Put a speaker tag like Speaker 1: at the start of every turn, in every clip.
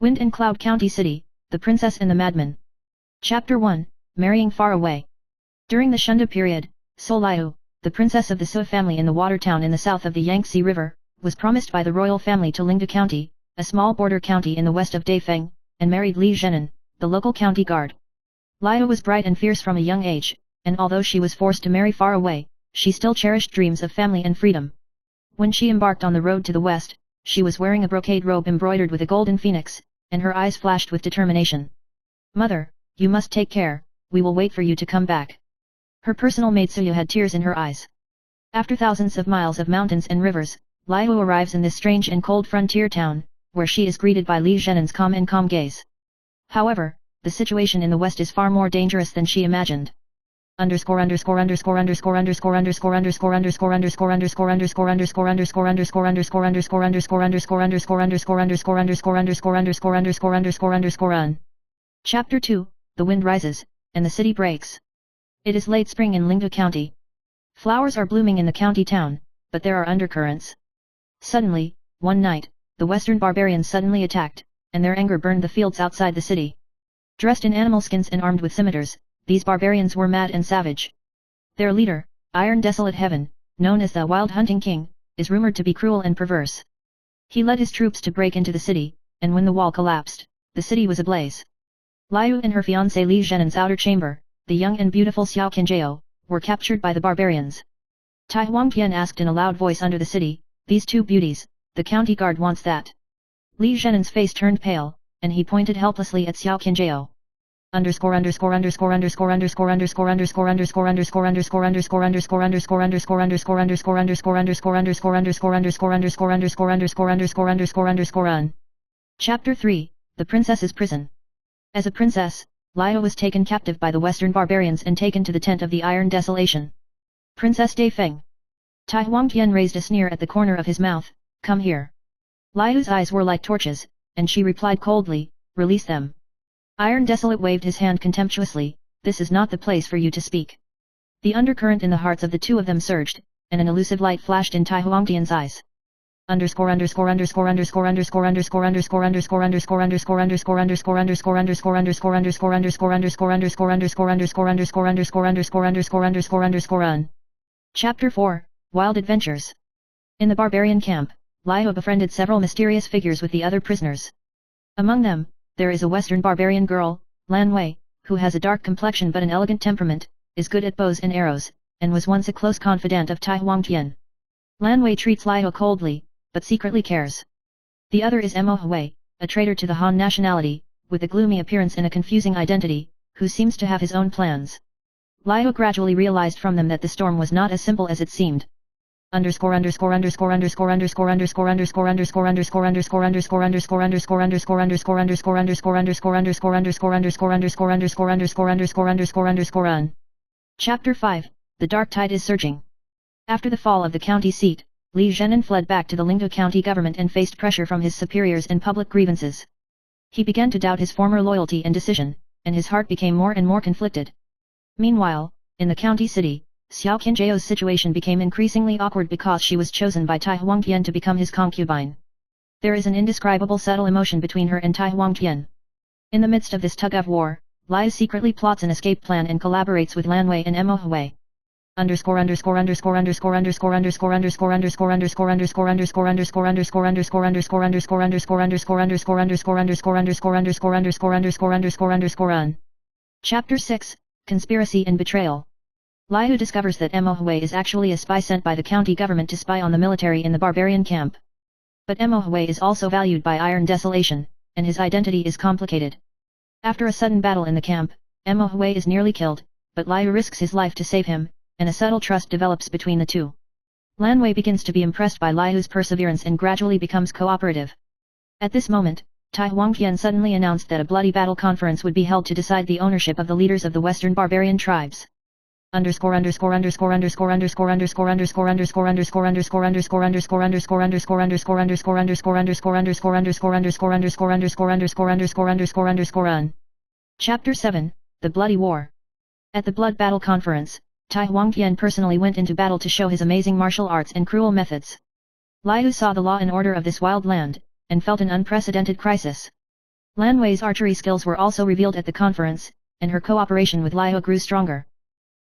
Speaker 1: Wind and Cloud County City, The Princess and the Madman. Chapter 1, Marrying Far Away. During the Shunda period, Liu, the princess of the Sui family in the water town in the south of the Yangtze River, was promised by the royal family to Lingda County, a small border county in the west of Daifeng, and married Li Zhenan, the local county guard. Liu was bright and fierce from a young age, and although she was forced to marry far away, she still cherished dreams of family and freedom. When she embarked on the road to the west, she was wearing a brocade robe embroidered with a golden phoenix, and her eyes flashed with determination. "Mother, you must take care, we will wait for you to come back." Her personal maid Suya had tears in her eyes. After thousands of miles of mountains and rivers, Liu arrives in this strange and cold frontier town, where she is greeted by Li Zhenan's calm gaze. However, the situation in the west is far more dangerous than she imagined. Chapter 2, The Wind Rises, and the City Breaks. It is late spring in Lingda County. Flowers are blooming in the county town, but there are undercurrents. Suddenly, one night, the western barbarians suddenly attacked, and their anger burned the fields outside the city. Dressed in animal skins and armed with scimitars, these barbarians were mad and savage. Their leader, Iron Desolate Heaven, known as the Wild Hunting King, is rumored to be cruel and perverse. He led his troops to break into the city, and when the wall collapsed, the city was ablaze. Liu and her fiancé Li Zhenan's outer chamber, the young and beautiful Xiao Qinjiao, were captured by the barbarians. Tai Huangtian asked in a loud voice under the city, "These two beauties, the county guard wants that." Li Zhenan's face turned pale, and he pointed helplessly at Xiao Qinjiao. Chapter 3, The Princess's Prison. As a princess, Liu was taken captive by the western barbarians and taken to the tent of the Iron Desolation. "Princess Daifeng." Tai Huangtian raised a sneer at the corner of his mouth, "Come here." Liu's eyes were like torches, and she replied coldly, "Release them." Iron Desolate waved his hand contemptuously, "This is not the place for you to speak." The undercurrent in the hearts of the two of them surged, and an elusive light flashed in Tai Huangtian's eyes. Chapter 4, Wild Adventures. In the barbarian camp, Liu befriended several mysterious figures with the other prisoners. Among them, there is a western barbarian girl, Lan Wei, who has a dark complexion but an elegant temperament, is good at bows and arrows, and was once a close confidant of Tai Huangtian. Lan Wei treats Liu coldly, but secretly cares. The other is Mo Hui, a traitor to the Han nationality, with a gloomy appearance and a confusing identity, who seems to have his own plans. Liu gradually realized from them that the storm was not as simple as it seemed. Chapter 5, The Dark Tide is Surging. After the fall of the county seat, Li Zhenan fled back to the Lingda county government and faced pressure from his superiors and public grievances. He began to doubt his former loyalty and decision, and his heart became more and more conflicted. Meanwhile, in the county city, Xiao Qinjiao's situation became increasingly awkward because she was chosen by Tai Huangtian to become his concubine. There is an indescribable subtle emotion between her and Tai Huangtian. In the midst of this tug-of-war, Liu secretly plots an escape plan and collaborates with Lan Wei and Mo Hui. Chapter 6, Conspiracy and Betrayal. Liu discovers that Mo Hui is actually a spy sent by the county government to spy on the military in the barbarian camp. But Mo Hui is also valued by Iron Desolation, and his identity is complicated. After a sudden battle in the camp, Mo Hui is nearly killed, but Liu risks his life to save him, and a subtle trust develops between the two. Lan Wei begins to be impressed by Liu's perseverance and gradually becomes cooperative. At this moment, Tai Huangtian suddenly announced that a bloody battle conference would be held to decide the ownership of the leaders of the western barbarian tribes. Chapter 7, The Bloody War. At the Blood Battle Conference, Tai Huangtian personally went into battle to show his amazing martial arts and cruel methods. Liu saw the law and order of this wild land, and felt an unprecedented crisis. Lan Wei's archery skills were also revealed at the conference, and her cooperation with Liu grew stronger.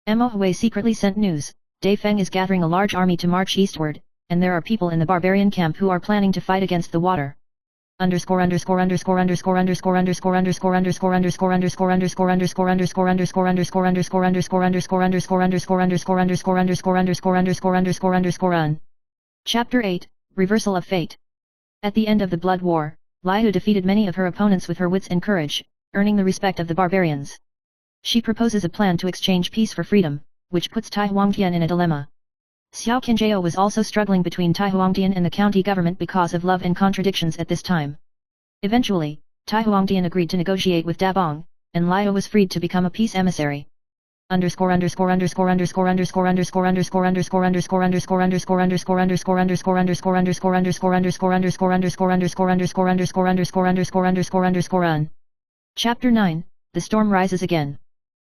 Speaker 1: Mo Hui secretly sent news, Dai Feng is gathering a large army to march eastward, and there are people in the barbarian camp who are planning to fight against the water. Chapter 8, Reversal of Fate. At the end of the Blood War, Liu defeated many of her opponents with her wits and courage, earning the respect of the barbarians. She proposes a plan to exchange peace for freedom, which puts Tai Huangtian in a dilemma. Xiao Qinjiao was also struggling between Tai Huangtian and the county government because of love and contradictions at this time. Eventually, Tai Huangtian agreed to negotiate with Dabong, and Liu was freed to become a peace emissary. Chapter 9, The Storm Rises Again.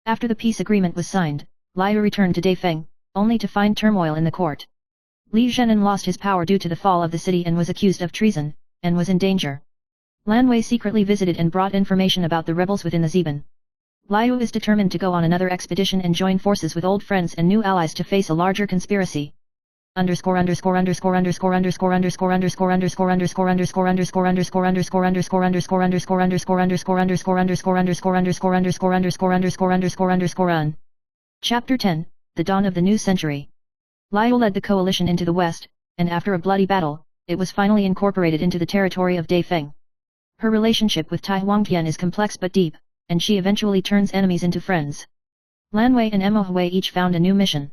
Speaker 1: After the peace agreement was signed, Liu returned to Dai Feng, only to find turmoil in the court. Li Zhenan lost his power due to the fall of the city and was accused of treason, and was in danger. Lan Wei secretly visited and brought information about the rebels within the Zeban. Liu is determined to go on another expedition and join forces with old friends and new allies to face a larger conspiracy. Chapter 10, The Dawn of the New Century. Liu led the coalition into the west, and after a bloody battle, it was finally incorporated into the territory of Dai Feng. Her relationship with Tai Huangtian is complex but deep, and she eventually turns enemies into friends. Lan Wei and Mo Hui each found a new mission.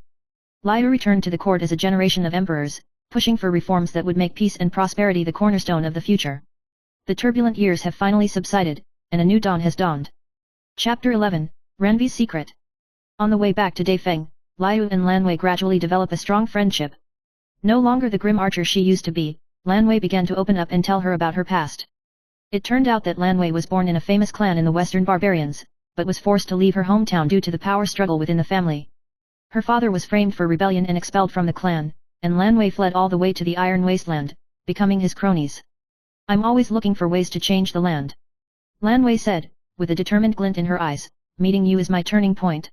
Speaker 1: Liu returned to the court as a generation of emperors, pushing for reforms that would make peace and prosperity the cornerstone of the future. The turbulent years have finally subsided, and a new dawn has dawned. Chapter 11, Ranvi's Secret. On the way back to Dai Feng, Liu and Lan Wei gradually develop a strong friendship. No longer the grim archer she used to be, Lan Wei began to open up and tell her about her past. It turned out that Lan Wei was born in a famous clan in the Western Barbarians, but was forced to leave her hometown due to the power struggle within the family. Her father was framed for rebellion and expelled from the clan, and Lan Wei fled all the way to the Iron Wasteland, becoming his cronies. I'm always looking for ways to change the land. Lan Wei said, with a determined glint in her eyes, meeting you is my turning point.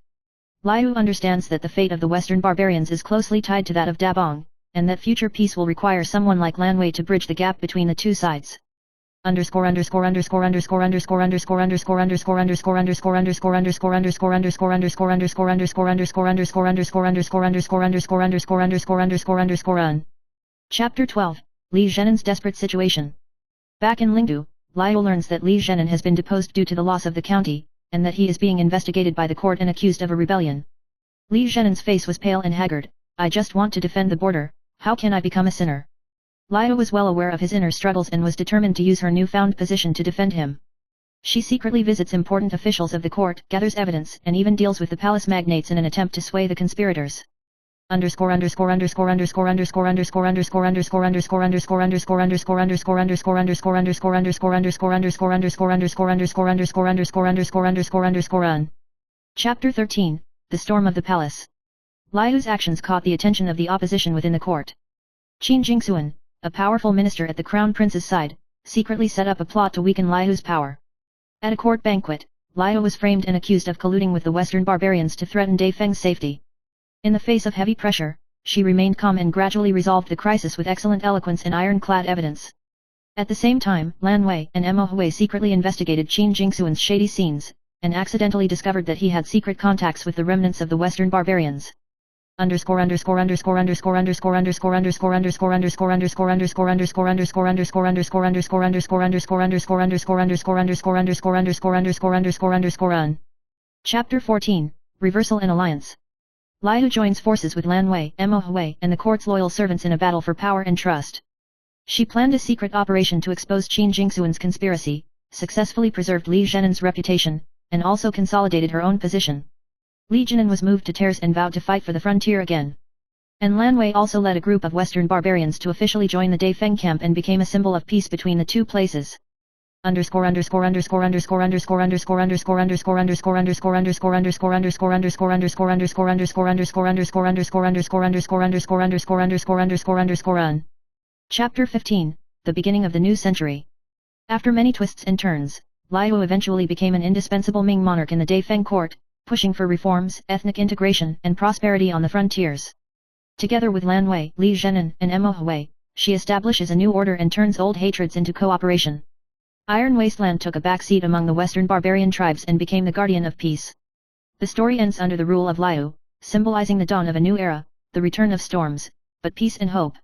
Speaker 1: Liu understands that the fate of the Western Barbarians is closely tied to that of Dabong, and that future peace will require someone like Lan Wei to bridge the gap between the two sides. Chapter 12, Li Zhenan's Desperate Situation. Back in Lingdu, Liu learns that Li Zhenan has been deposed due to the loss of the county, and that he is being investigated by the court and accused of a rebellion. Li Zhenan's face was pale and haggard. I just want to defend the border, how can I become a sinner? Liu was well aware of his inner struggles and was determined to use her newfound position to defend him. She secretly visits important officials of the court, gathers evidence, and even deals with the palace magnates in an attempt to sway the conspirators. Chapter 13, The Storm of the Palace. Liu's actions caught the attention of the opposition within the court. Qin Jingxuan, a powerful minister at the crown prince's side, secretly set up a plot to weaken Liu's power. At a court banquet, Liu was framed and accused of colluding with the Western barbarians to threaten Dai Feng's safety. In the face of heavy pressure, she remained calm and gradually resolved the crisis with excellent eloquence and ironclad evidence. At the same time, Lan Wei and Mo Hui secretly investigated Qin Jingxuan's shady scenes, and accidentally discovered that he had secret contacts with the remnants of the Western barbarians. Chapter 14, Reversal and Alliance. Liu joins forces with Lan Wei, Mo Hui, and the court's loyal servants in a battle for power and trust. She planned a secret operation to expose Qin Jingxuan's conspiracy, successfully preserved Li Zhenan's reputation, and also consolidated her own position. Li Zhenan was moved to tears and vowed to fight for the frontier again. And Lan Wei also led a group of Western barbarians to officially join the Dai Feng camp and became a symbol of peace between the two places. Chapter 15, The Beginning of the New Century. After many twists and turns, Liu eventually became an indispensable Ming monarch in the Daifeng court, pushing for reforms, ethnic integration, and prosperity on the frontiers. Together with Lan Wei, Li Zhenan, and Mo Hui, she establishes a new order and turns old hatreds into cooperation. Iron Wasteland took a backseat among the western barbarian tribes and became the guardian of peace. The story ends under the rule of Liu, symbolizing the dawn of a new era, the return of storms, but peace and hope.